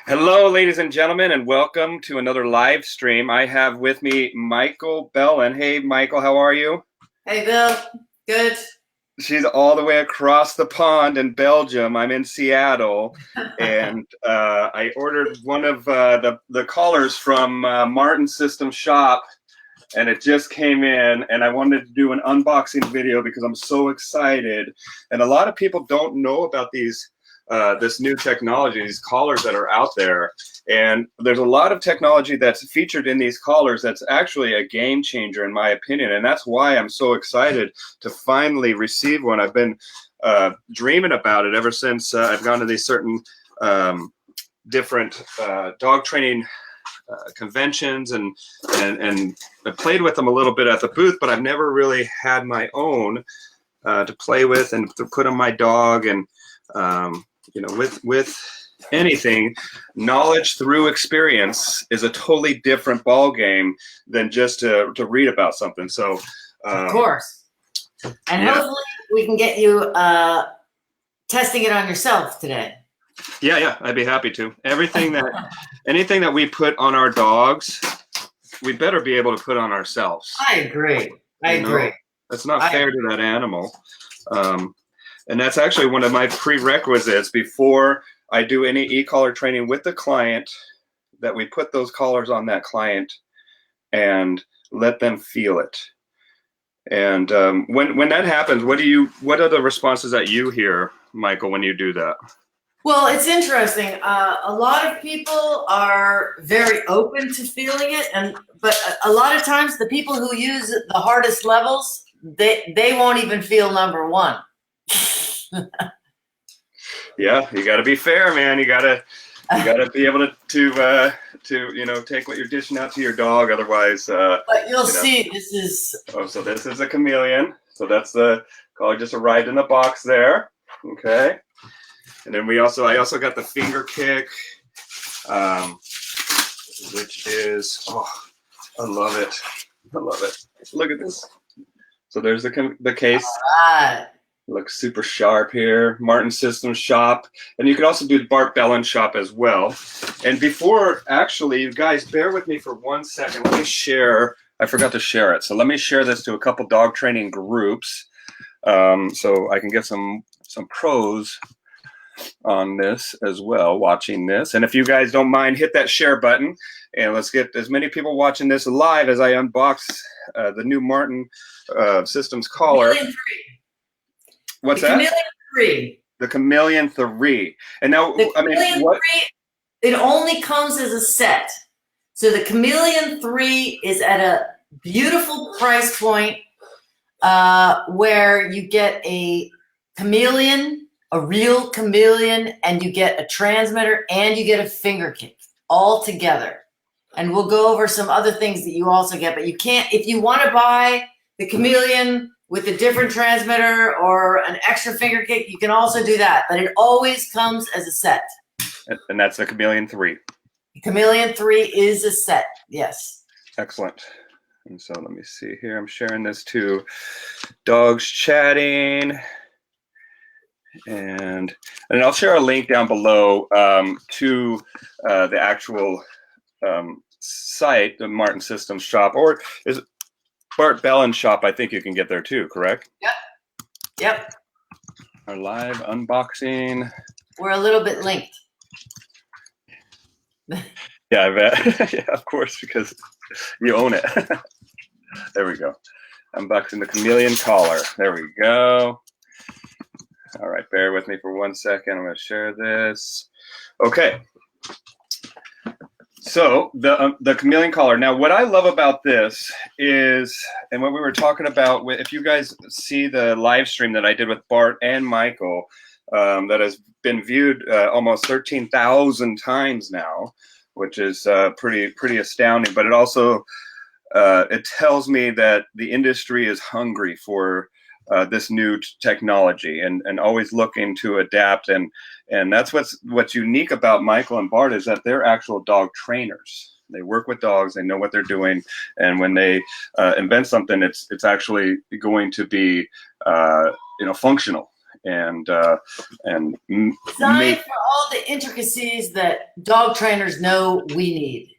Hello, ladies and gentlemen, and welcome to another live stream. I have with me Michael Bellon. Hey, Michael, how are you? Hey, Bill. Good. She's all the way across the pond in Belgium. I'm in Seattle, and I ordered one of the collars from Martin System Shop, and it just came in, and I wanted to do an unboxing video because I'm so excited. And a lot of people don't know about this new technology, these collars that are out there. And there's a lot of technology that's featured in these collars that's actually a game changer, in my opinion. And that's why I'm so excited to finally receive one. I've been dreaming about it ever since I've gone to these certain different dog training conventions and I played with them a little bit at the booth, but I've never really had my own to play with and to put on my dog. And you know, with anything, knowledge through experience is a totally different ball game than just to read about something. So Of course. And yeah. hopefully we can get you testing it on yourself today. Yeah, I'd be happy to. Anything that we put on our dogs, we better be able to put on ourselves. I agree. I agree. That's not fair to that animal. And that's actually one of my prerequisites before I do any e-collar training with the client, that we put those collars on that client and let them feel it. And when that happens, what are the responses that you hear, Michael, when you do that? Well, it's interesting. A lot of people are very open to feeling it, but a lot of times the people who use the hardest levels, they won't even feel number one. Yeah, you got to be fair, man. You got to be able to take what you're dishing out to your dog. Otherwise, but you'll see, this is. Oh, so this is a Chameleon. So that's the collar just arrived in the box there. Okay, and then I also got the finger kick, which is I love it. I love it. Look at this. So there's the case. All right. Looks super sharp here. Martin System Shop. And you can also do the Bellon shop as well. And actually, you guys, bear with me for 1 second. Let me share. I forgot to share it. So let me share this to a couple dog training groups so I can get some pros on this as well, watching this. And if you guys don't mind, hit that share button. And let's get as many people watching this live as I unbox the new Martin Systems collar. What's that? Chameleon 3. The Chameleon 3. And now, The Chameleon 3, it only comes as a set. So the Chameleon 3 is at a beautiful price point where you get a chameleon, a real chameleon, and you get a transmitter, and you get a finger kick all together. And we'll go over some other things that you also get, but you can't, if you want to buy the Chameleon with a different transmitter or an extra finger kick, you can also do that, but it always comes as a set. And that's the Chameleon 3. The Chameleon 3 is a set, yes. Excellent. And so let me see here. I'm sharing this to Dogs Chatting. And I'll share a link down below to the actual site, the Martin Systems Shop, or is it Bellon shop? I think you can get there too, correct? Yep. Our live unboxing. We're a little bit linked. Yeah, I bet. Yeah, of course, because you own it. There we go. Unboxing the Chameleon collar. There we go. All right, bear with me for 1 second. I'm going to share this. Okay. So the Chameleon collar. Now, what I love about this is, and what we were talking about, if you guys see the live stream that I did with Bart and Michael, that has been viewed almost 13,000 times now, which is pretty astounding. But it also it tells me that the industry is hungry for this new technology and always looking to adapt. And that's what's unique about Michael and Bart, is that they're actual dog trainers. They work with dogs. They know what they're doing. And when they invent something, it's actually going to be functional and Designed for all the intricacies that dog trainers know we need.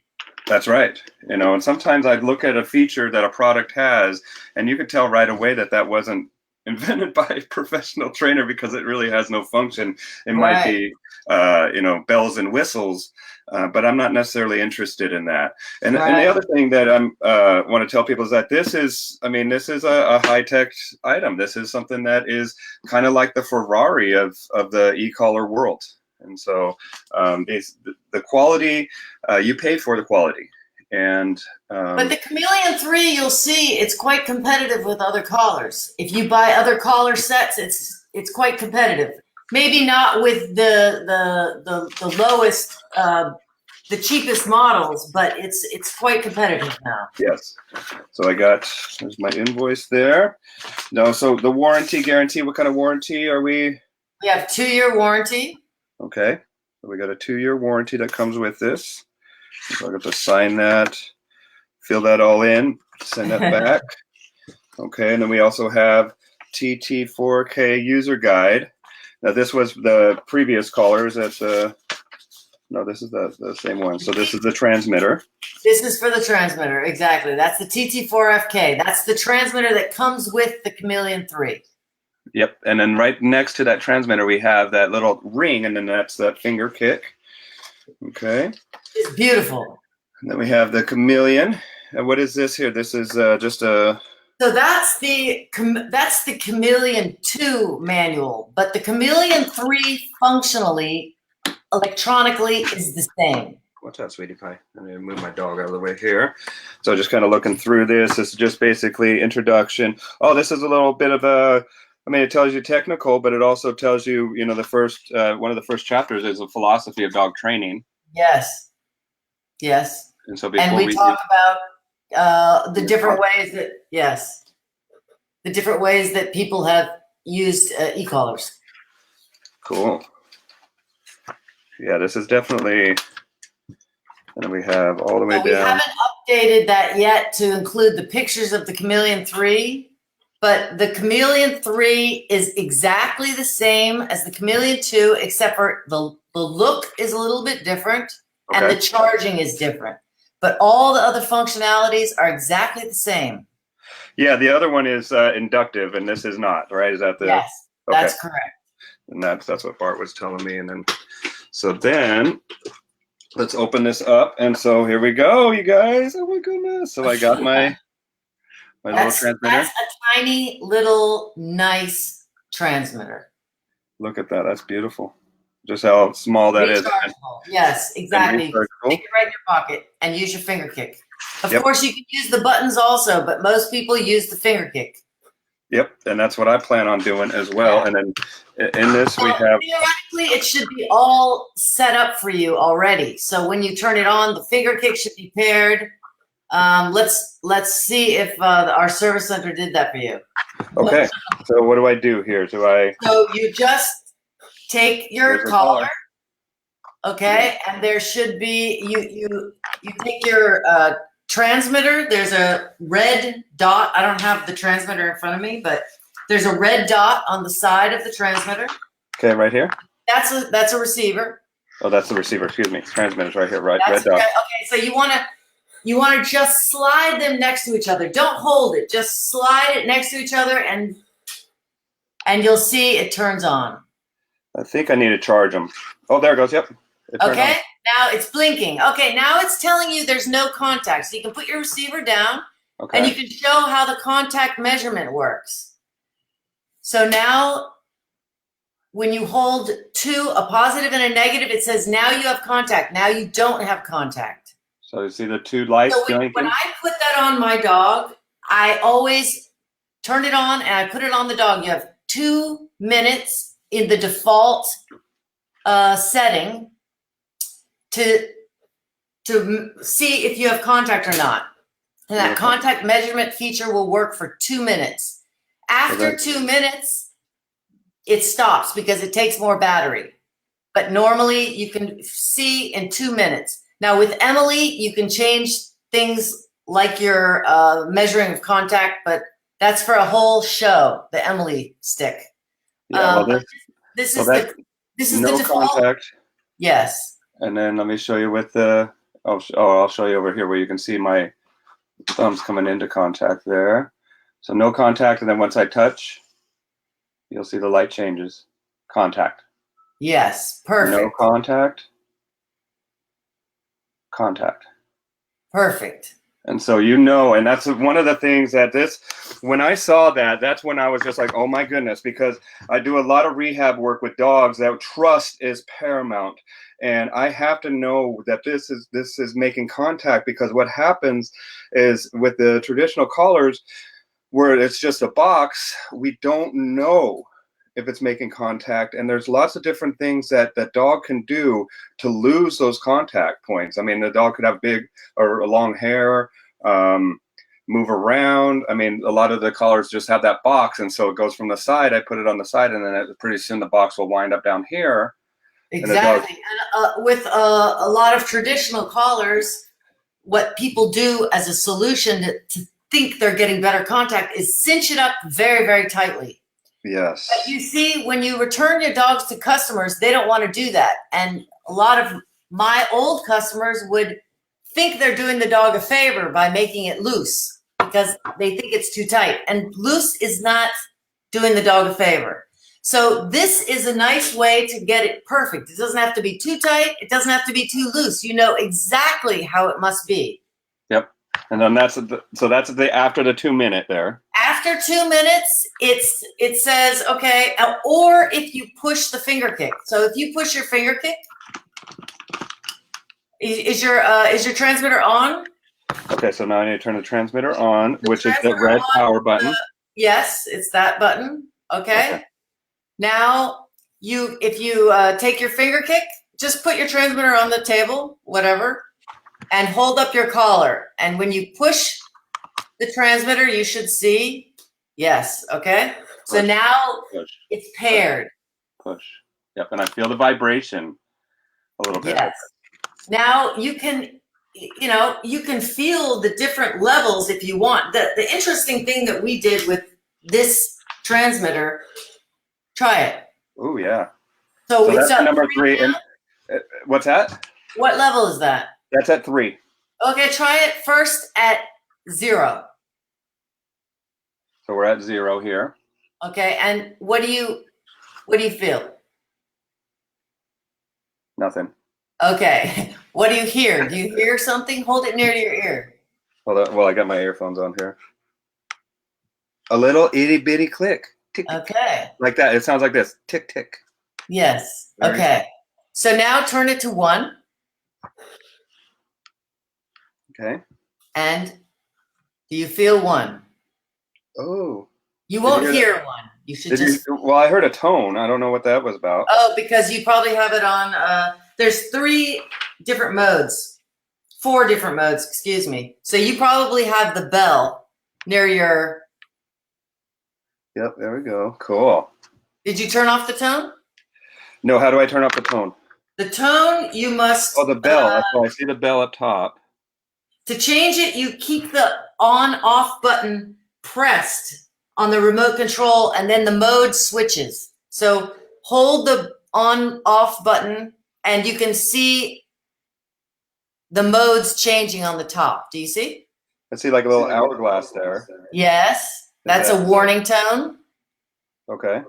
That's right. And sometimes I'd look at a feature that a product has, and you could tell right away that that wasn't invented by a professional trainer because it really has no function. It might be, bells and whistles, but I'm not necessarily interested in that. And the other thing that I want to tell people is that this is a high-tech item. This is something that is kind of like the Ferrari of the e-collar world. And so the quality, you pay for the quality. And but the Chameleon 3, you'll see it's quite competitive with other collars. If you buy other collar sets, it's quite competitive. Maybe not with the lowest, the cheapest models, but it's quite competitive now. Yes. So there's my invoice there. No, so the warranty guarantee, what kind of warranty are we? We have 2-year warranty. Okay. So we got a 2-year warranty that comes with this. So I got to sign that, fill that all in, send that back. Okay, and then we also have TT4K user guide. Now this was the previous callers at no, this is the same one. So this is the transmitter. This is for the transmitter, exactly. That's the TT4FK. That's the transmitter that comes with the Chameleon 3. Yep, and then right next to that transmitter we have that little ring, and then that's that finger kick. Okay. It's beautiful. And then we have the Chameleon. And what is this here? This is just a... So that's the Chameleon 2 manual, but the Chameleon 3 functionally, electronically is the same. What's that, sweetie pie? I'm going to move my dog out of the way here. So just kind of looking through this. This is just basically introduction. Oh, this is a little bit of a... it tells you technical, but it also tells you, the first one of the first chapters is a philosophy of dog training. Yes. Yes. And so we talk about the different ways that the different ways that people have used e-collars. Cool. Yeah, this is definitely. And then we have all the way down. We haven't updated that yet to include the pictures of the Chameleon 3. But the Chameleon 3 is exactly the same as the Chameleon 2, except for the look is a little bit different and the charging is different. But all the other functionalities are exactly the same. Yeah, the other one is inductive, and this is not, right? Is that the... Yes, that's correct. And that's what Bart was telling me. And then let's open this up. And so here we go, you guys. Oh, my goodness. So I got my... little transmitter. That's a tiny little nice transmitter. Look at that. That's beautiful. Just how small that is. Yes, exactly. Take it right in your pocket and use your finger kick. Of course, you can use the buttons also, but most people use the finger kick. Yep, and that's what I plan on doing as well. Yeah. And then in this we have... Theoretically, it should be all set up for you already. So when you turn it on, the finger kick should be paired. Let's see if our service center did that for you. Okay. So what do I do here? So you just take your collar, okay, and there should be you take your transmitter. There's a red dot. I don't have the transmitter in front of me, but there's a red dot on the side of the transmitter. Okay, right here. That's a receiver. Oh, that's the receiver. Excuse me. Transmitter's right here. Right, red dot. Okay, so you want to just slide them next to each other. Don't hold it. Just slide it next to each other, and you'll see it turns on. I think I need to charge them. Oh, there it goes. Yep. Okay. Now it's blinking. Okay. Now it's telling you there's no contact. So you can put your receiver down, and you can show how the contact measurement works. So now when you hold a positive and a negative, it says now you have contact. Now you don't have contact. So you see the two lights? So when I put that on my dog, I always turn it on and I put it on the dog. You have 2 minutes in the default setting to see if you have contact or not. And that contact measurement feature will work for 2 minutes. After 2 minutes, it stops because it takes more battery. But normally you can see in 2 minutes. Now with Emily, you can change things like your measuring of contact, but that's for a whole show, the Emily stick. Yeah. Well, But this so is that's the no default. contact. Yes. And then let me show you with the. I'll show you over here where you can see my thumbs coming into contact there. So no contact, and then once I touch, you'll see the light changes. Contact. Yes. No Perfect. contact. Contact. Perfect. And so and that's one of the things that when I saw that, that's when I was just like, oh my goodness, because I do a lot of rehab work with dogs that trust is paramount. And I have to know that this is making contact, because what happens is with the traditional collars where it's just a box, we don't know if it's making contact, and there's lots of different things that dog can do to lose those contact points. I mean, the dog could have big or long hair, move around. I mean, a lot of the collars just have that box, and so it goes from the side. I put it on the side, and then pretty soon the box will wind up down here. Exactly. And with a lot of traditional collars, what people do as a solution to think they're getting better contact is cinch it up very, very tightly. Yes. But you see, when you return your dogs to customers, they don't want to do that. And a lot of my old customers would think they're doing the dog a favor by making it loose because they think it's too tight. And loose is not doing the dog a favor. So this is a nice way to get it perfect. It doesn't have to be too tight. It doesn't have to be too loose. You know exactly how it must be. Yep. And then that's after the 2 minute there. After 2 minutes, it says, okay, or if you push the finger kick. So if you push your finger kick, is your transmitter on? Okay, so now I need to turn the transmitter on, which is the red power button. Yes, it's that button. Okay. Now if you take your finger kick, just put your transmitter on the table, whatever, and hold up your collar. And when you push the transmitter, you should see, yes, okay? So now it's paired. Push. Yep, and I feel the vibration a little bit. Yes. Now you can feel the different levels if you want. The interesting thing that we did with this transmitter, try it. Oh, yeah. So that's it's number 3. And what's that? What level is that? That's at 3. Okay, try it first at 0. So we're at 0 here. Okay, and what do you feel? Nothing. Okay, what do you hear? Do you hear something? Hold it near to your ear. Well, I got my earphones on here. A little itty bitty click. Tick, tick, okay. Like that. It sounds like this. Tick, tick. Yes. Okay. So now turn it to 1. Okay. And do you feel 1? Oh. You won't hear 1. You should Well, I heard a tone. I don't know what that was about. Oh, because you probably have it on. There's 3 different modes. 4 different modes, excuse me. So you probably have the bell near your. Yep, there we go. Cool. Did you turn off the tone? No, how do I turn off the tone? The tone, you must. Oh, the bell. That's why I see the bell up top. To change it, you keep the on-off button pressed on the remote control, and then the mode switches. So hold the on-off button, and you can see the modes changing on the top. Do you see? I see like a little hourglass there. Yes, that's a warning tone. Okay.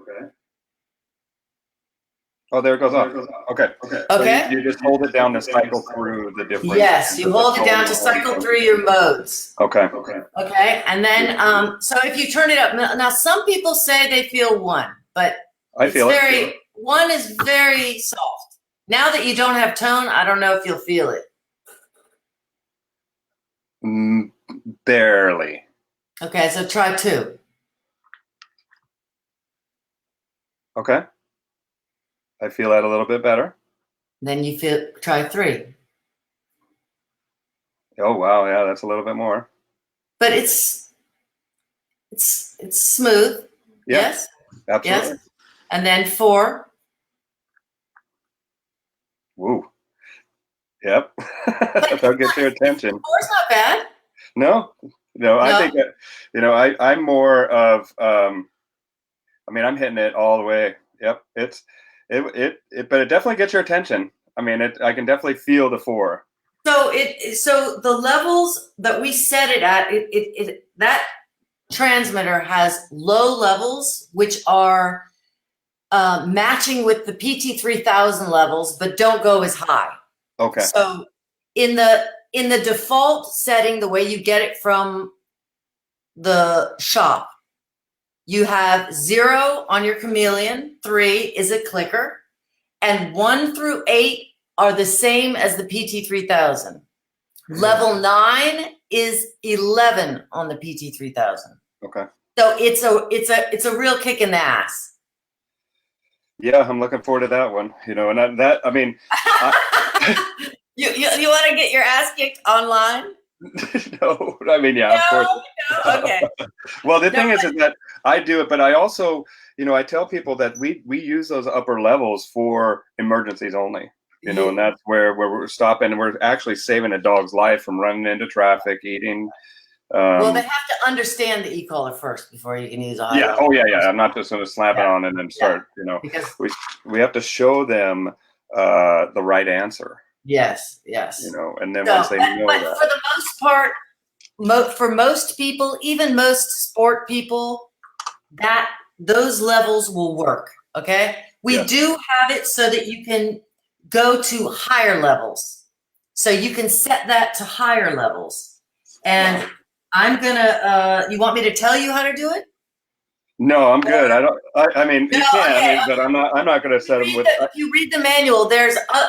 Oh, there it goes off. Okay. Okay. So you just hold it down to cycle through the different. Yes, you hold it down to cycle through your modes. Okay. Okay, and then so if you turn it up, now some people say they feel 1, but I feel it. 1 is very soft. Now that you don't have tone, I don't know if you'll feel it. Barely. Okay, so try 2. Okay. I feel that a little bit better. Then you try 3. Oh wow, yeah, that's a little bit more. But it's smooth. Yeah, yes. Absolutely. Yes. And then 4. Woo. Yep. That'll get your attention. 4's not bad. No. I think that I'm more of I mean, I'm hitting it all the way. Yep, but it definitely gets your attention. I mean, I can definitely feel the 4. So the levels that we set it at, that transmitter has low levels, which are matching with the PT3000 levels, but don't go as high. Okay. So in the default setting, the way you get it from the shop, you have 0 on your Chameleon, 3 is a clicker, and 1 through 8 are the same as the PT3000. Level 9 is 11 on the PT3000. Okay. So it's a real kick in the ass. Yeah, I'm looking forward to that one. You know, and I mean, you want to get your ass kicked online? No, I mean, yeah, of course. No? Okay. Well, the thing is that I do it, but I also, you know, I tell people that we use those upper levels for emergencies only. You know, and that's where we're stopping, and we're actually saving a dog's life from running into traffic, eating. Well, they have to understand the e-collar first before you can use a high Yeah. level. Oh, yeah. I'm not just going to slap it on and then start. You know, because we have to show them the right answer. Yes. You know, and then once they know but that, for the most part, for most people, even most sport people, that those levels will work. Okay, we do have it so that you can go to higher levels, so you can set that to higher levels. And I'm gonna. You want me to tell you how to do it? No, I'm good. I mean, you can, but I'm not going to set them with. If you read the manual,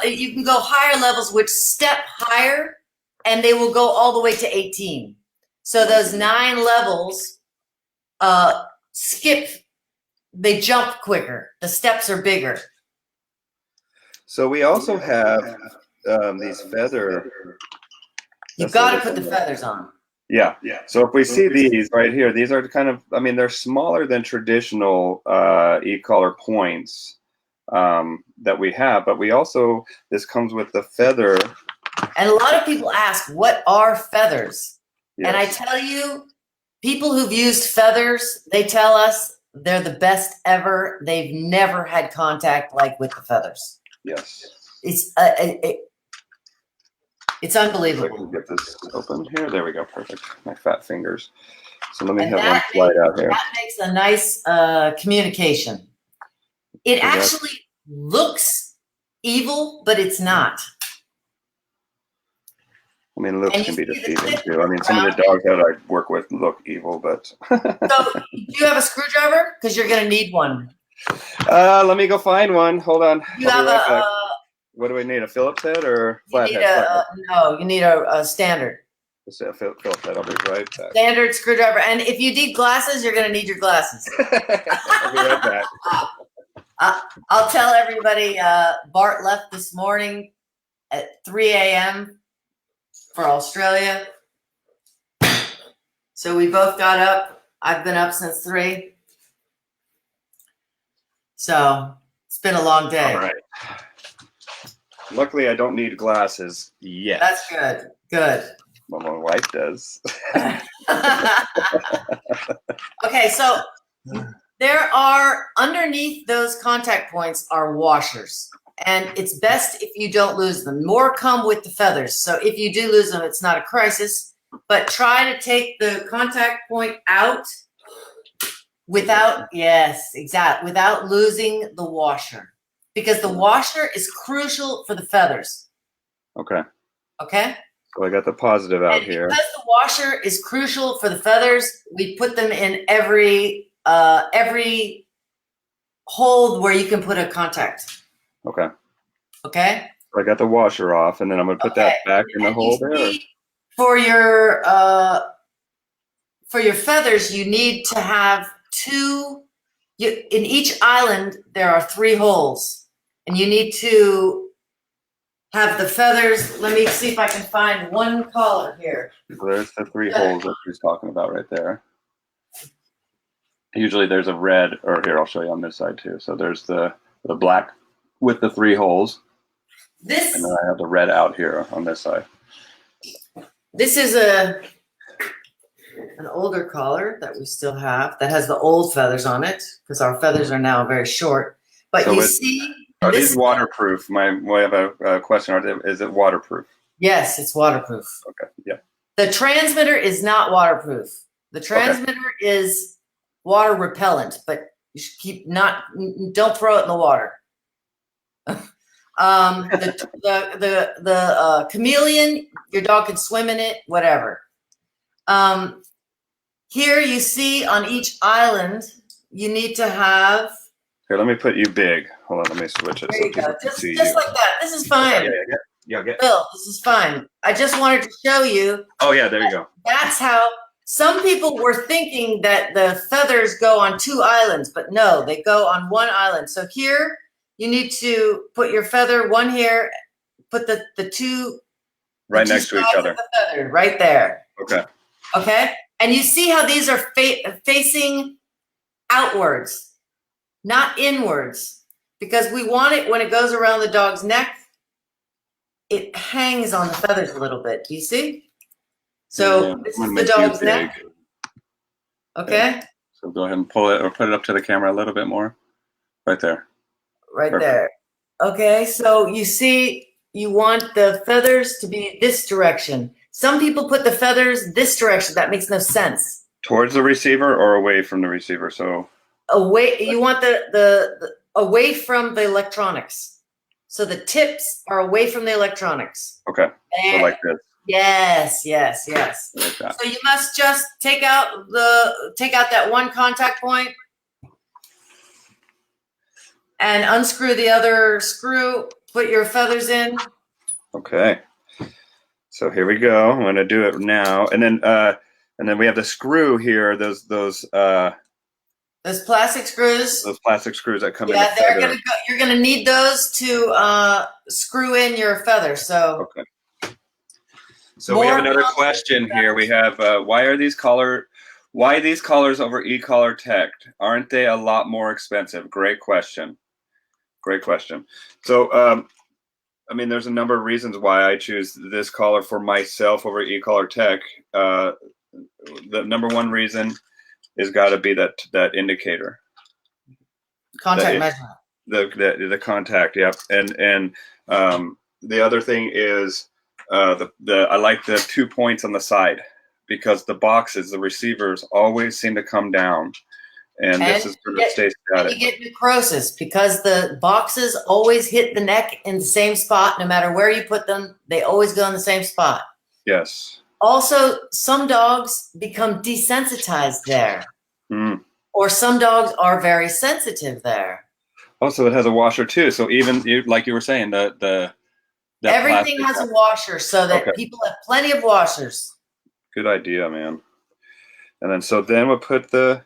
you can go higher levels, which step higher, and they will go all the way to 18. So those 9 levels skip. They jump quicker. The steps are bigger. So we also have these feather. You've got to put the feathers on. Yeah. So if we see these right here, these are kind of, I mean, they're smaller than traditional e-collar points that we have, but we also, this comes with the feather. And a lot of people ask, what are feathers? Yes. And I tell you, people who've used feathers, they tell us they're the best ever. They've never had contact like with the feathers. Yes. It's unbelievable. I can get this open here. There we go. Perfect. My fat fingers. So let me have one slide out here. That makes a nice communication. It actually looks evil, but it's not. I mean, looks can be deceiving too. I mean, some of the dogs that I work with look evil, but. So, do you have a screwdriver? Because you're going to need one. Let me go find one. Hold on. You have a. What do we need? A Phillips head or flathead? No, you need a standard. Just a Phillips head. I'll be right back. Standard screwdriver. And if you need glasses, you're going to need your glasses. I'll be right back. I'll tell everybody Bart left this morning at 3 a.m. for Australia. So we both got up. I've been up since 3. So it's been a long day. All right. Luckily, I don't need glasses yet. That's good. Good. Well, my wife does. Okay, so there are, underneath those contact points are washers. And it's best if you don't lose them. More come with the feathers. So if you do lose them, it's not a crisis. But try to take the contact point out without losing the washer. Because the washer is crucial for the feathers. Okay. Okay? So I got the positive out here. Because the washer is crucial for the feathers, we put them in every hold where you can put a contact. Okay. Okay? So I got the washer off, and then I'm going to put that back in the hole there. For your feathers, you need to have 2. In each island, there are 3 holes, and you need to have the feathers. Let me see if I can find one collar here. So there's the 3 holes that she's talking about right there. Usually there's a red, or here, I'll show you on this side too. So there's the black with the 3 holes. And then I have the red out here on this side. This is a an older collar that we still have that has the old feathers on it because our feathers are now very short. But So you see, are this these waterproof? We have a question. Is it waterproof? yes, it's waterproof. Okay. Yeah. The transmitter is not waterproof. The transmitter is water repellent, but you should don't throw it in the water. The Chameleon, your dog can swim in it, whatever. Here you see on each island, you need to have. Here, let me put you big. Hold on, let me switch it There so you people go. can see Just you. like that. This is fine. Yeah. Bill, this is fine. I just wanted to show you. Oh yeah, there you go. That's how some people were thinking that the feathers go on 2 islands, but no, they go on 1 island. So here you need to put your feather one here, put the two Right next to each other. the feather right there. Okay. Okay. And you see how these are facing outwards, not inwards, because we want it when it goes around the dog's neck. It hangs on the feathers a little bit. Do you see? So this is the dog's neck. Okay. So go ahead and pull it or put it up to the camera a little bit more. Right there. Right there. Okay. So you see, you want the feathers to be this direction. Some people put the feathers this direction. That makes no sense. Towards the receiver or away from the receiver? So away. You want the away from the electronics. So the tips are away from the electronics. Okay. So like this. Yes. Like that. So you must just take out that one contact point and unscrew the other screw. Put your feathers in. Okay. So here we go. I'm going to do it now, and then we have the screw here. Those plastic screws. Those plastic screws that come in. Yeah, they're gonna go. You're gonna need those to screw in your feather. So. Okay. So we have another question here. We have why these collars over e-collar tech? Aren't they a lot more expensive? Great question. So I mean, there's a number of reasons why I choose this collar for myself over e-collar tech. The number one reason is got to be that indicator. Contact measurement. The contact, yep. And the other thing is I like the 2 points on the side because the boxes, the receivers always seem to come down. And this is going to stay static. And you get necrosis because the boxes always hit the neck in the same spot. No matter where you put them, they always go in the same spot. Yes. Also, some dogs become desensitized there. Mm. Or some dogs are very sensitive there. Also, it has a washer too. So even like you were saying, everything has a washer so that people have plenty of washers. Good idea, man. And then we'll put the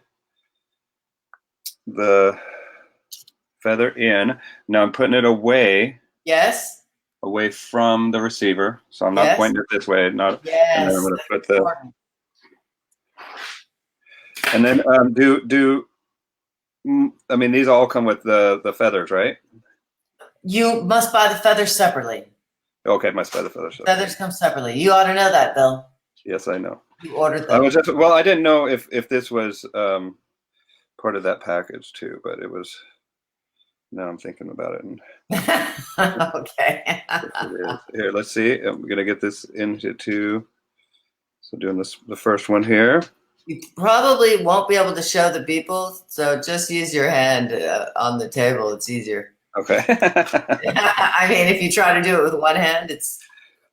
feather in. Now I'm putting it away. Yes. Away from the receiver. So I'm not pointing it this way. Yes. And then I'm going to put important. And then I mean, these all come with the feathers, right? You must buy the feathers separately. Okay, must buy the feathers separately. Feathers come separately. You ought to know that, Bill. Yes, I know. You ordered them. I didn't know if this was part of that package too, but it was. Now I'm thinking about it. Okay. Here, let's see. I'm gonna get this into two. So doing the first one here. You probably won't be able to show the people, so just use your hand on the table. It's easier. Okay. I mean, if you try to do it with one hand, it's.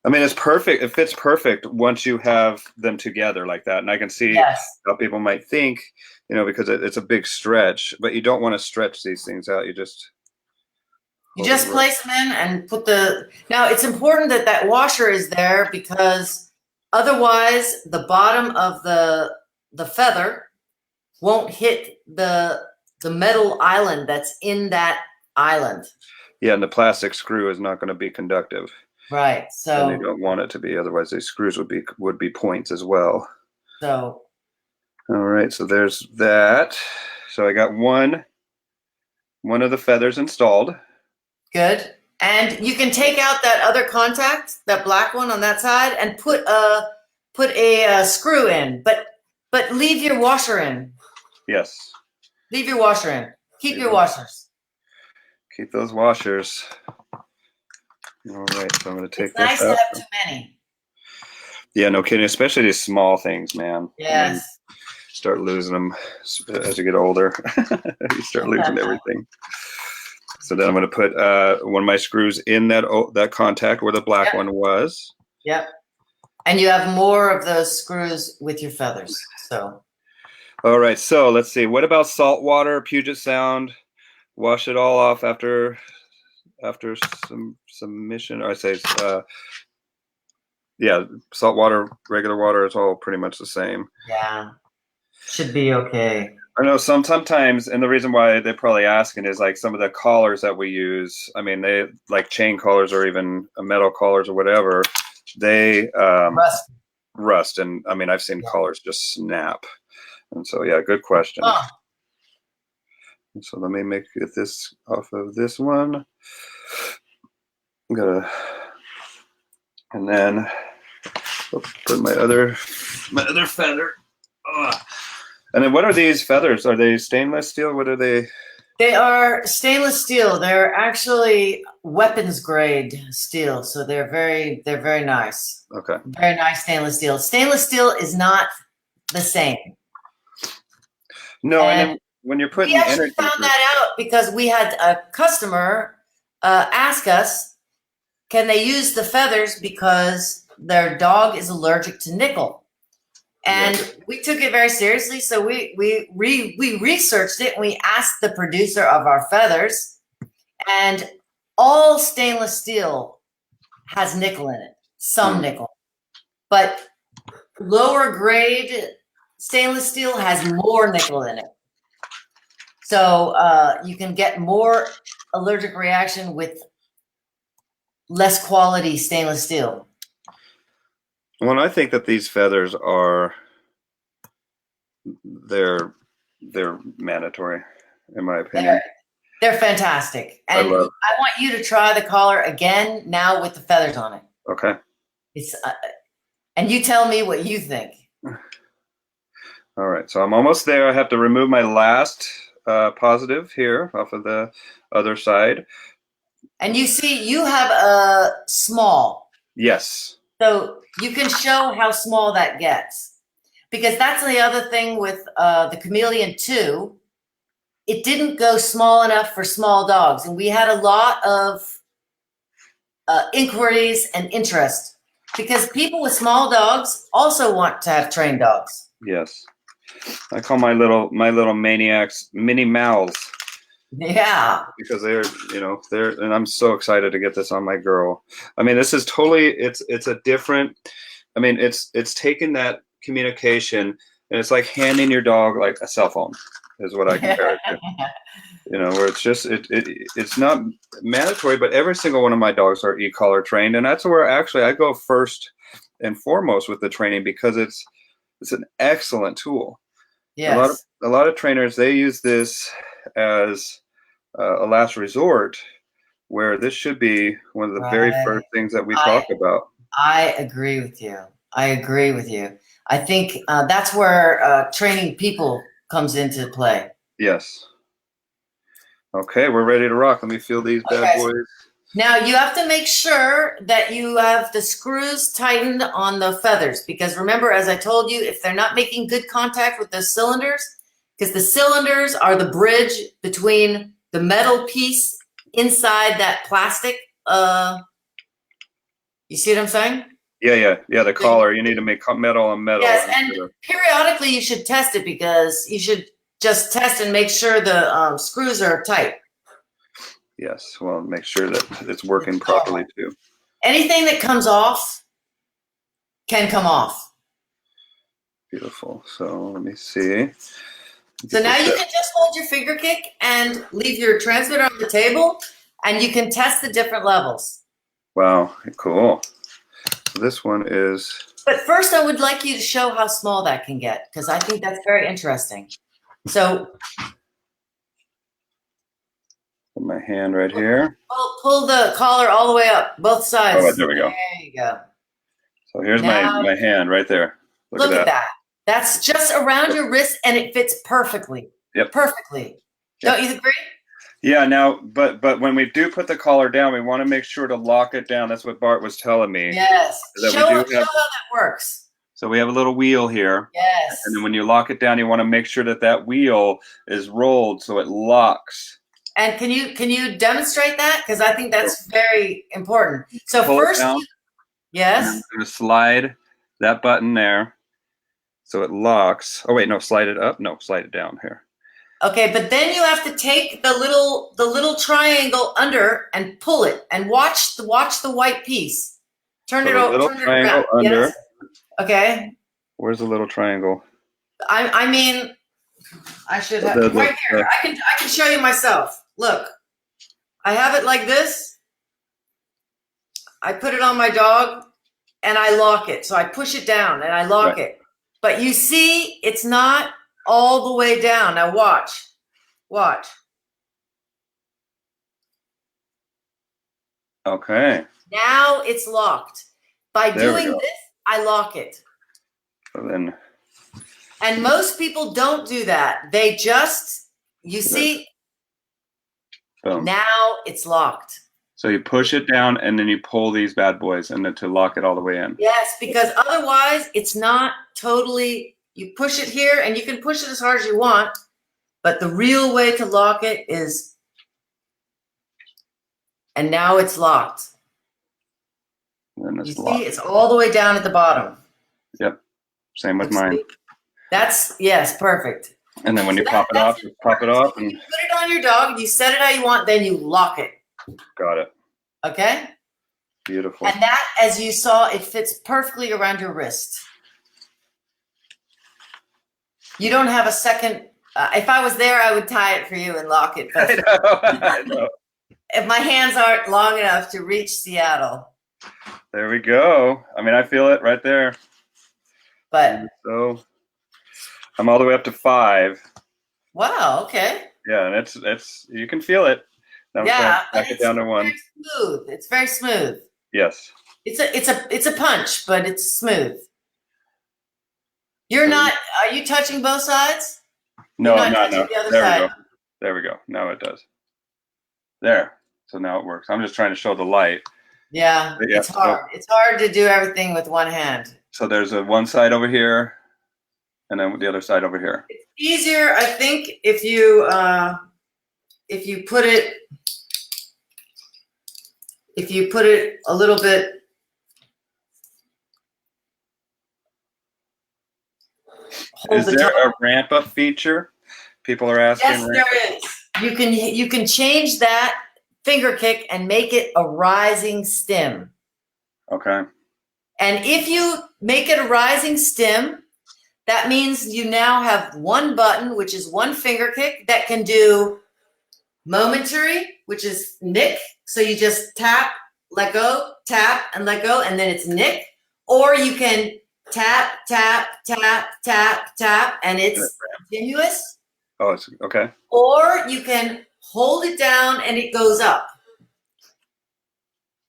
I mean, it's perfect. It fits perfect once you have them together like that, and I can see how people might think, because it's a big stretch, but you don't want to stretch these things out. You just place them in and put now it's important that washer is there because otherwise the bottom of the feather won't hit the metal island that's in that island. Yeah, and the plastic screw is not going to be conductive. Right. So and you don't want it to be, otherwise these screws would be points as well. So all right, so there's that. So I got one of the feathers installed. Good. And you can take out that other contact, that black one on that side, and put a screw in. But But leave your washer in. Yes. Leave your washer in. Keep your washers. Keep those washers. All right, so I'm going to take It's nice this to out. have too many. Yeah, no kidding. Especially these small things, man. Yes. Start losing them as you get older. You start losing everything. So then I'm going to put one of my screws in that contact where the black one was. Yep. And you have more of those screws with your feathers. So. All right. So let's see. What about salt water, Puget Sound? Wash it all off after some submission. Or I say, yeah, salt water, regular water, it's all pretty much the same. Yeah. Should be okay. I know sometimes, and the reason why they're probably asking is like some of the collars that we use. I mean, they like chain collars or even metal collars or whatever. They rust, and I mean, I've seen collars just snap. And so, yeah, good question. So let me make this off of this one. I'm gonna, and then put my other feather. And then what are these feathers? Are they stainless steel? What are they? They are stainless steel. They're actually weapons grade steel, so they're very nice. Okay. Very nice stainless steel. Stainless steel is not the same. No, and then when you're putting we actually found that out because we had a customer ask us, can they use the feathers because their dog is allergic to nickel? And we took it very seriously. So we researched it and we asked the producer of our feathers, and all stainless steel has nickel in it, some nickel, but lower grade stainless steel has more nickel in it. So you can get more allergic reaction with less quality stainless steel. Well, I think that these feathers are they're mandatory, in my opinion. They're fantastic, and I want you to try the collar again now with the feathers on it. Okay. It's and you tell me what you think. All right, so I'm almost there. I have to remove my last positive here off of the other side. And you see, you have a small. Yes. So you can show how small that gets. Because that's the other thing with the Chameleon 2. It didn't go small enough for small dogs. And we had a lot of inquiries and interest. Because people with small dogs also want to have trained dogs. Yes. I call my little maniacs mini mouths. Yeah. Because they're, and I'm so excited to get this on my girl. I mean, this is totally, it's a different, I mean, it's taking that communication and it's like handing your dog like a cell phone is what I compare it to. Where it's just, it's not mandatory, but every single one of my dogs are e-collar trained. And that's where actually I go first and foremost with the training because it's an excellent tool. Yes. A lot of trainers, they use this as a last resort, where this should be one of the very first things that we talk about. I agree with you. I think that's where training people comes into play. Yes. Okay, we're ready to rock. Let me feel these bad boys. Now you have to make sure that you have the screws tightened on the feathers, because remember, as I told you, if they're not making good contact with the cylinders, because the cylinders are the bridge between the metal piece inside that plastic. You see what I'm saying? Yeah. The collar. You need to make metal on metal. Yes, and periodically you should test it, because you should just test and make sure the screws are tight. Yes, well, make sure that it's working properly too. Anything that comes off can come off. Beautiful. So let me see. So now you can just hold your finger kick and leave your transmitter on the table, and you can test the different levels. Wow, cool. So this one is... But first I would like you to show how small that can get, because I think that's very interesting. So... my hand right here. Pull the collar all the way up, both sides. Oh, there we go. There you go. So here's my hand right there. Look at that. That's just around your wrist, and it fits perfectly. Yep. Perfectly. Yep. Don't you agree? Yeah. Now, but when we do put the collar down, we want to make sure to lock it down. That's what Bart was telling me. Yes. That Show we how do have, that works. so we have a little wheel here. Yes. And then when you lock it down, you want to make sure that that wheel is rolled so it locks. And can you demonstrate that? Because I think that's very important. So Pull first, it down, yes. and I'm going to slide that button there so it locks. Oh wait, no, slide it up. No, slide it down here. Okay, but then you have to take the little triangle under and pull it, and watch the white piece. Turn So it the over. little Turn it triangle around. under. Yes. Okay. Where's the little triangle? I mean, I should have right here. I can show you myself. Look, I have it like this. I put it on my dog, and I lock it. So I push it down, and I lock it. But you see, it's not all the way down. Now watch. Watch. Okay. Now it's locked. By doing this, I lock it. So then. And most people don't do that. They just, you see, Boom. Now it's locked. So you push it down and then you pull these bad boys and then to lock it all the way in. Yes, because otherwise it's not totally, you push it here and you can push it as hard as you want, but the real way to lock it is, and now it's locked. And it's you locked. see, it's all the way down at the bottom. Yep. Same with mine. That's, yes, perfect. And then when you pop it off, you pop it off. And you put it on your dog, you set it how you want, then you lock it. Got it. Okay? Beautiful. And that, as you saw, it fits perfectly around your wrist. You don't have a second. If I was there, I would tie it for you and lock it. But I know. if my hands aren't long enough to reach Seattle. There we go. I mean, I feel it right there. But so I'm all the way up to 5. Wow. Okay. Yeah, and it's you can feel it. Now yeah, back it down to 1. Very smooth. It's very smooth. Yes. It's a punch, but it's smooth. You're not. Are you touching both sides? No, I'm not. No. The other There side. we go. There we go. Now it does. There. So now it works. I'm just trying to show the light. Yeah, it's hard. It's hard to do everything with one hand. So there's one side over here, and then the other side over here. It's easier, I think, if you put it a little bit. Is there a ramp up feature? People are asking. Yes, there is. You can change that finger kick and make it a rising stem. Okay. And if you make it a rising stem, that means you now have one button, which is one finger kick that can do momentary, which is nick. So you just tap, let go, tap, and let go, and then it's nick. Or you can tap, tap, tap, tap, tap, and it's continuous. Oh, it's okay. Or you can hold it down and it goes up.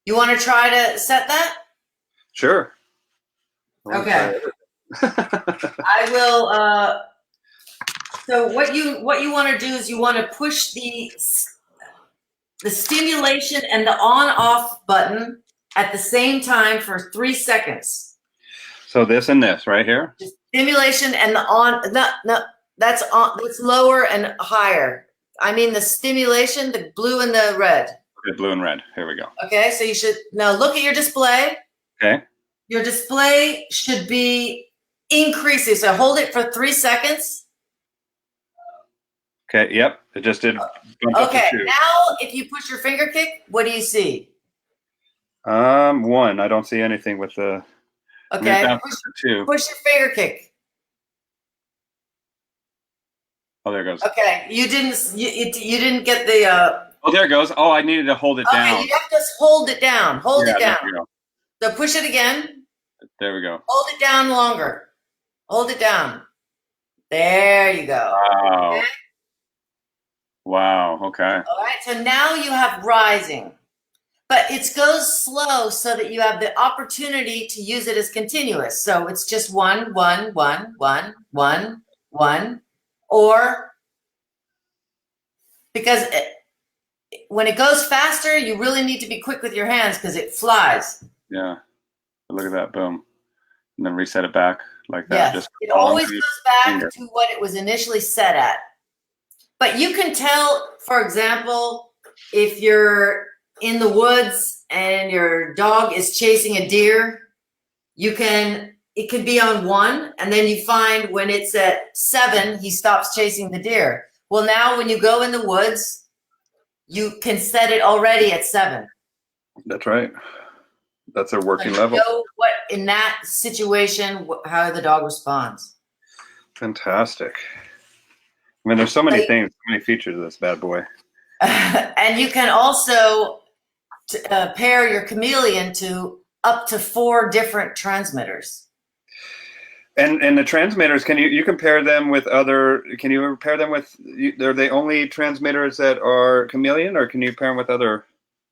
You want to try to set that? Sure. Okay. I will. So what you want to do is you want to push the stimulation and the on-off button at the same time for 3 seconds. So this and this right here. The stimulation and the on. No, that's on. That's lower and higher. I mean the stimulation, the blue and the red. Okay, blue and red. Here we go. Okay, so you should now look at your display. Okay. Your display should be increasing. So hold it for 3 seconds. Okay. Yep. It just did. Okay. Now, if you push your finger kick, what do you see? 1. I don't see anything with the. Okay. Push your finger kick. Oh, there it goes. Okay. You didn't get the. Oh, there it goes. Oh, I needed to hold it down. Okay. You have to hold it down. Hold it down. There we go. So push it again. There we go. Hold it down longer. Hold it down. There you go. Wow. Okay? Wow. Okay. All right. So now you have rising. But it goes slow so that you have the opportunity to use it as continuous. So it's just 1, 1, 1, 1, 1, 1, or because when it goes faster, you really need to be quick with your hands because it flies. Yeah. Look at that, boom. And then reset it back like that. Yes, Just it always goes back to what it was initially set at. But you can tell, for example, if you're in the woods and your dog is chasing a deer, it could be on 1, and then you find when it's at 7, he stops chasing the deer. Well, now when you go in the woods, you can set it already at 7. That's right. That's a working So you level. know what in that situation, how the dog responds. Fantastic. I mean, there's so many things, so many features of this bad boy. And you can also pair your Chameleon to up to 4 different transmitters. And the transmitters, can you compare them with other? Can you pair them with? Are they only transmitters that are Chameleon, or can you pair them with other?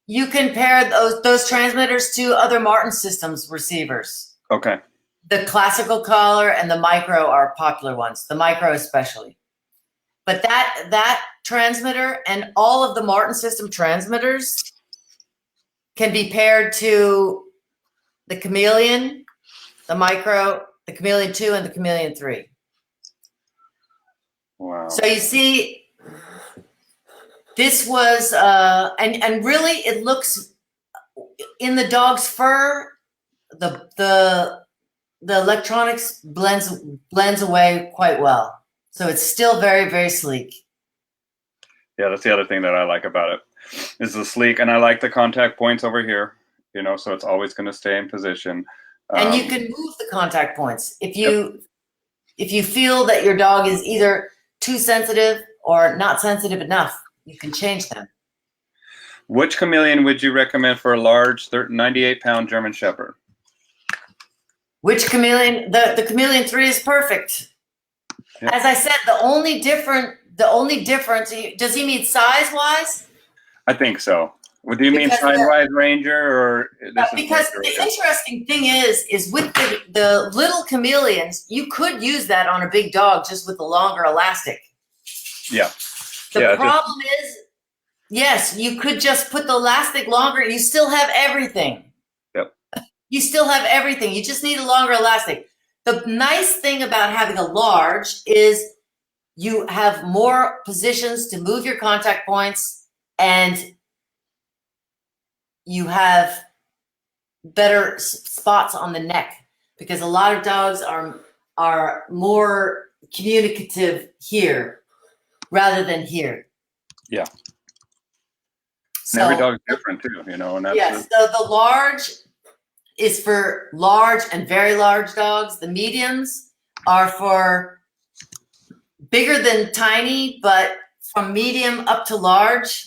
You can pair those transmitters to other Martin Systems receivers. Okay. The classical collar and the micro are popular ones. The micro especially. But that transmitter and all of the Martin System transmitters can be paired to the Chameleon, the micro, the Chameleon 2, and the Chameleon 3. Wow. So you see, this was, and really it looks, in the dog's fur, the electronics blends away quite well. So it's still very, very sleek. Yeah, that's the other thing that I like about it, is the sleek, and I like the contact points over here, so it's always going to stay in position. And you can move the contact points. If you feel that your dog is either too sensitive or not sensitive enough, you can change them. Which Chameleon would you recommend for a large 98-pound German Shepherd? Which Chameleon? The Chameleon 3 is perfect. Yeah. As I said, the only difference, does he mean size-wise? I think so. Do you mean size-wise Ranger, or because the interesting thing is with the little Chameleons, you could use that on a big dog just with a longer elastic. Yeah. The problem is, yes, you could just put the elastic longer. You still have everything. Yep. You still have everything. You just need a longer elastic. The nice thing about having a large is you have more positions to move your contact points, and you have better spots on the neck, because a lot of dogs are more communicative here rather than here. Yeah. So, and every dog's different too, and that's yes. So the large is for large and very large dogs. The mediums are for bigger than tiny, but from medium up to large.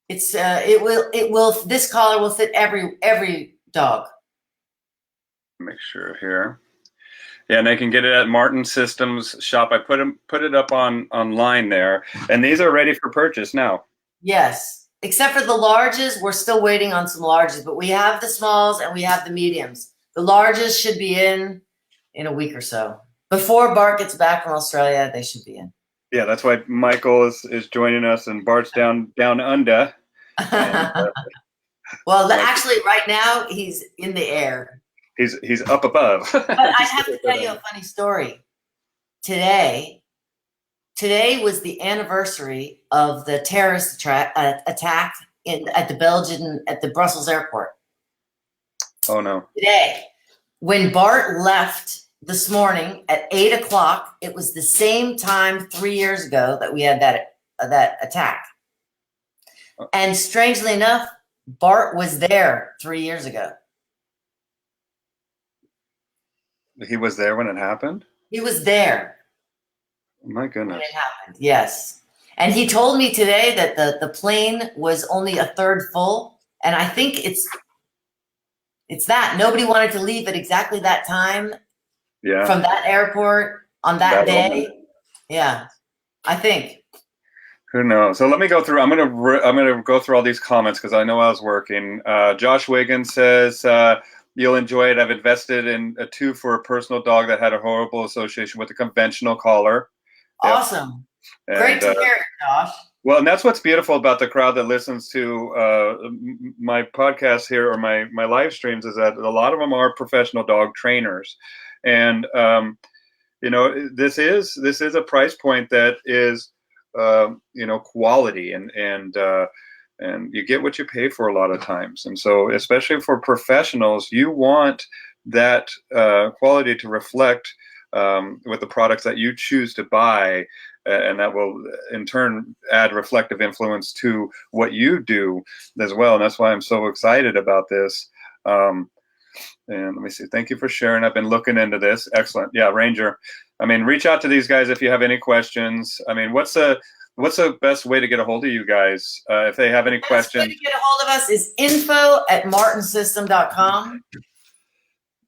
It's this collar will fit every dog. Make sure here. Yeah, and they can get it at Martin Systems shop. I put it up online there, and these are ready for purchase now. Yes. Except for the larges, we're still waiting on some larges, but we have the smalls and we have the mediums. The larges should be in a week or so. Before Bart gets back from Australia, they should be in. Yeah, that's why Michael is joining us, and Bart's down under. And, well, actually, right now he's in the air. He's up above. But I have to tell you a funny story. Today was the anniversary of the terrorist attack at the Brussels airport. Oh no! Today, when Bart left this morning at 8 o'clock, it was the same time 3 years ago that we had that attack. And strangely enough, Bart was there 3 years ago. He was there when it happened? He was there. My goodness. When it happened, yes. And he told me today that the plane was only a third full. And I think it's that. Nobody wanted to leave at exactly that time from that airport on that day. Yeah, I think. Who knows? So let me go through. I'm gonna go through all these comments because I know I was working. Josh Wiggins says you'll enjoy it. I've invested in a two for a personal dog that had a horrible association with a conventional collar. Yep. Awesome. Great And to hear it, Josh. well, and that's what's beautiful about the crowd that listens to my podcast here or my live streams is that a lot of them are professional dog trainers, and you know, this is a price point that is you know, quality, and you get what you pay for a lot of times. And so, especially for professionals, you want that quality to reflect with the products that you choose to buy, and that will in turn add reflective influence to what you do as well. And that's why I'm so excited about this. And let me see. Thank you for sharing. I've been looking into this. Excellent. Yeah, Ranger. I mean, reach out to these guys if you have any questions. I mean, what's the best way to get a hold of you guys if they have any questions? The best way to get a hold of us is info@martinsystem.com.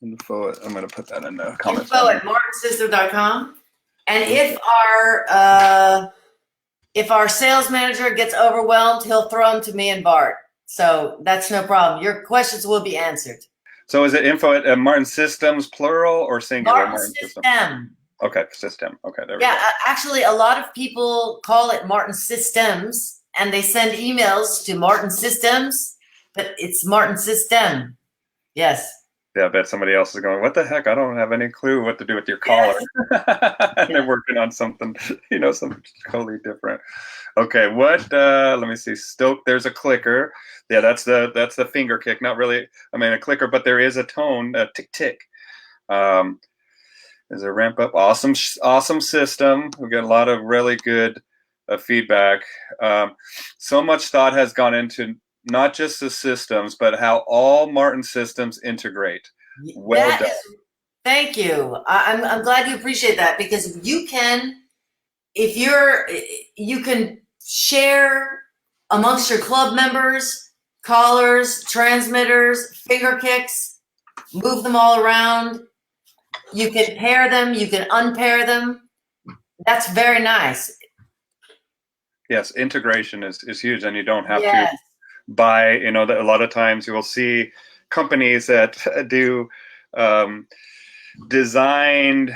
Info. I'm going to put that in the comments. Info@martinsystem.com. And if our sales manager gets overwhelmed, he'll throw them to me and Bart. So that's no problem. Your questions will be answered. So is it info at Martin Systems, plural or singular? Martin System. Okay, system. Okay, there we go. Yeah, actually, a lot of people call it Martin Systems, and they send emails to Martin Systems, but it's Martin System. Yes. Yeah, I bet somebody else is going, what the heck? I don't have any clue what to do with your collar. Yes. And they're working on something, you know, something totally different. Okay, what? Let me see. Stoke. There's a clicker. Yeah, that's the finger kick. Not really. I mean, a clicker, but there is a tone, a tick tick. There's a ramp up. Awesome system. We got a lot of really good feedback. So much thought has gone into not just the systems, but how all Martin systems integrate. Well done. Thank you. I'm glad you appreciate that, because you can, you can share amongst your club members, collars, transmitters, finger kicks, move them all around. You can pair them, you can unpair them. That's very nice. Yes, integration is huge, and you don't have to buy, you know, a lot of times you will see companies that do designed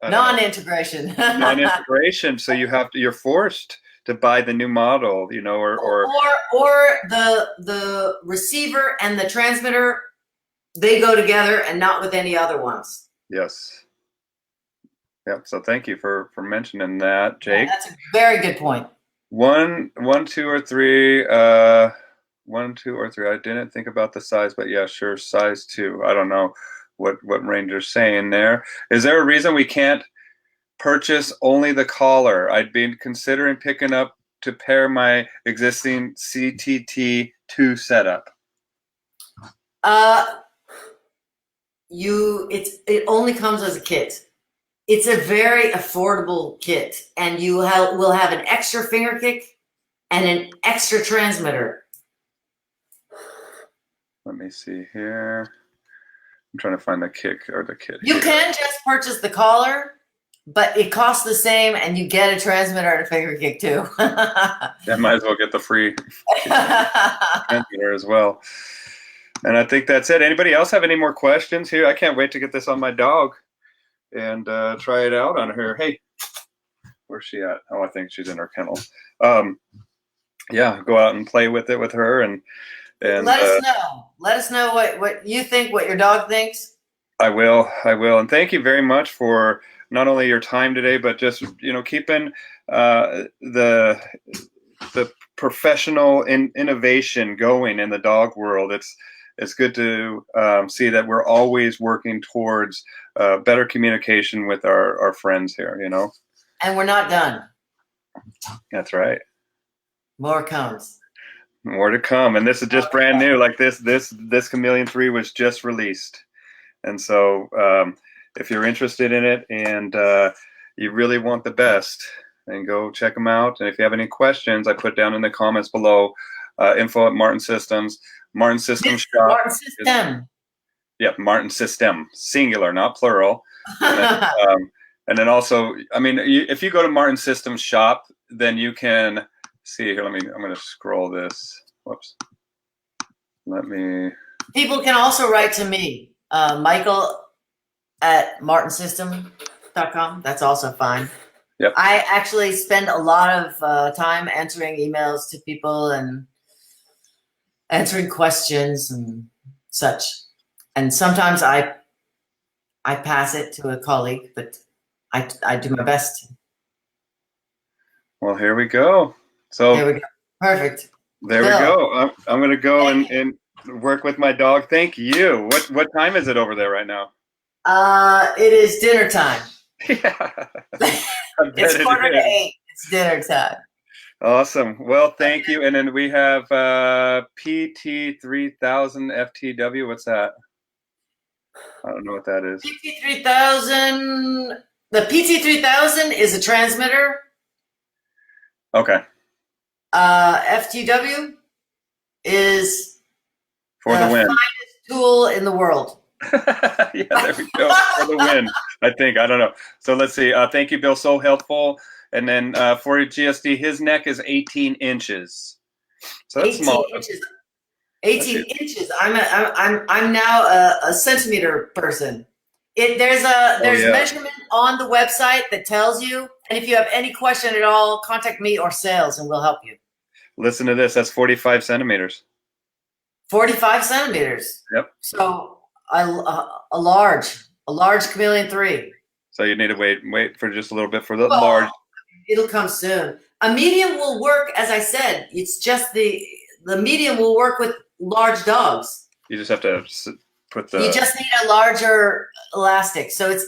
non-integration. Non-integration, so you're forced to buy the new model, you know, or the receiver and the transmitter, they go together and not with any other ones. Yes. Yep. So thank you for mentioning that, Jake. Yeah, that's a very good point. One, two, or three. 1, 2, or 3. I didn't think about the size, but yeah, sure, size 2. I don't know what Ranger's saying there. Is there a reason we can't purchase only the collar? I'd been considering picking up to pair my existing CTT2 setup. It only comes as a kit. It's a very affordable kit, and you will have an extra finger kick and an extra transmitter. Let me see here. I'm trying to find the kick or the kit. You can just purchase the collar, but it costs the same, and you get a transmitter and a finger kick too. Yeah, might as well get the free transmitter as well. And I think that's it. Anybody else have any more questions here? I can't wait to get this on my dog and try it out on her. Hey, where's she at? Oh, I think she's in her kennel. Yeah, go out and play with it with her and let us know. Let us know what you think, what your dog thinks. I will. And thank you very much for not only your time today, but just, you know, keeping the professional innovation going in the dog world. It's good to see that we're always working towards better communication with our friends here, you know. And we're not done. That's right. More comes. More to come, and this is just brand new. Like this Chameleon 3 was just released, and so if you're interested in it and you really want the best, then go check them out. And if you have any questions, I put down in the comments below. Info at Martin Systems. Martin Systems Shop. Martin System. Martin System, singular, not plural. And And then also, I mean, if you go to Martin Systems Shop, then you can see here. I'm going to scroll this. Whoops. Let me. People can also write to me, Michael at martinsystem.com. That's also fine. Yep. I actually spend a lot of time answering emails to people and answering questions and such. And sometimes I pass it to a colleague, but I do my best. Well, here we go. So there we go. Perfect. There we go. I'm going to go and work with my dog. Thank you. What time is it over there right now? It is dinner time. Yeah. It's 7:45. It's dinner time. Awesome. Well, thank you. And then we have PT3000 FTW. What's that? I don't know what that is. PT3000. The PT3000 is a transmitter. Okay. FTW is for the win. Finest tool in the world. Yeah, there we go. For the win, I think. I don't know. So let's see. Thank you, Bill. So helpful. And then for GSD, his neck is 18 inches. So that's 18 small. Inches. 18 inches. I'm now a centimeter person. There's measurement on the website that tells you. And if you have any question at all, contact me or sales, and we'll help you. Listen to this. That's 45 centimeters. 45 centimeters. Yep. So a large Chameleon 3. So you need to wait for just a little bit for the large. It'll come soon. A medium will work, as I said. It's just the medium will work with large dogs. You just have to put the. You just need a larger elastic. So it's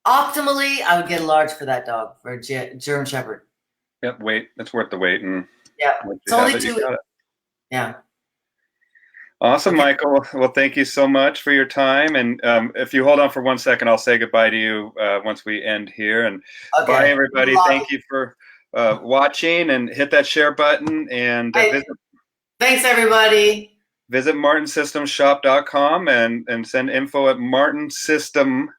optimally, I would get a large for that dog, for a German Shepherd. Yep, wait. It's worth the wait. And yeah, it's only 2. Yeah. Awesome, okay. Michael. Well, thank you so much for your time. And if you hold on for 1 second, I'll say goodbye to you once we end here. And bye, everybody. Thank you for watching, and hit that share button. And thanks, everybody. Visit martinsystemshop.com and send info at martinsystem.com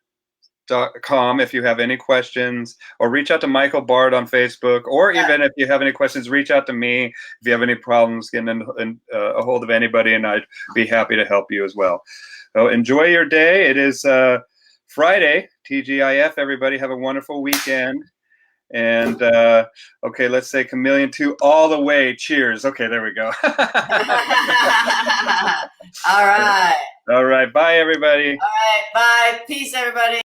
if you have any questions, or reach out to Michael Bard on Facebook, or even if you have any questions, reach out to me if you have any problems getting a hold of anybody, and I'd be happy to help you as well. So enjoy your day. It is Friday, TGIF. Everybody have a wonderful weekend. And okay, let's say Chameleon 2 all the way. Cheers. Okay, there we go. All right. All right. Bye, everybody. All right. Bye. Peace, everybody.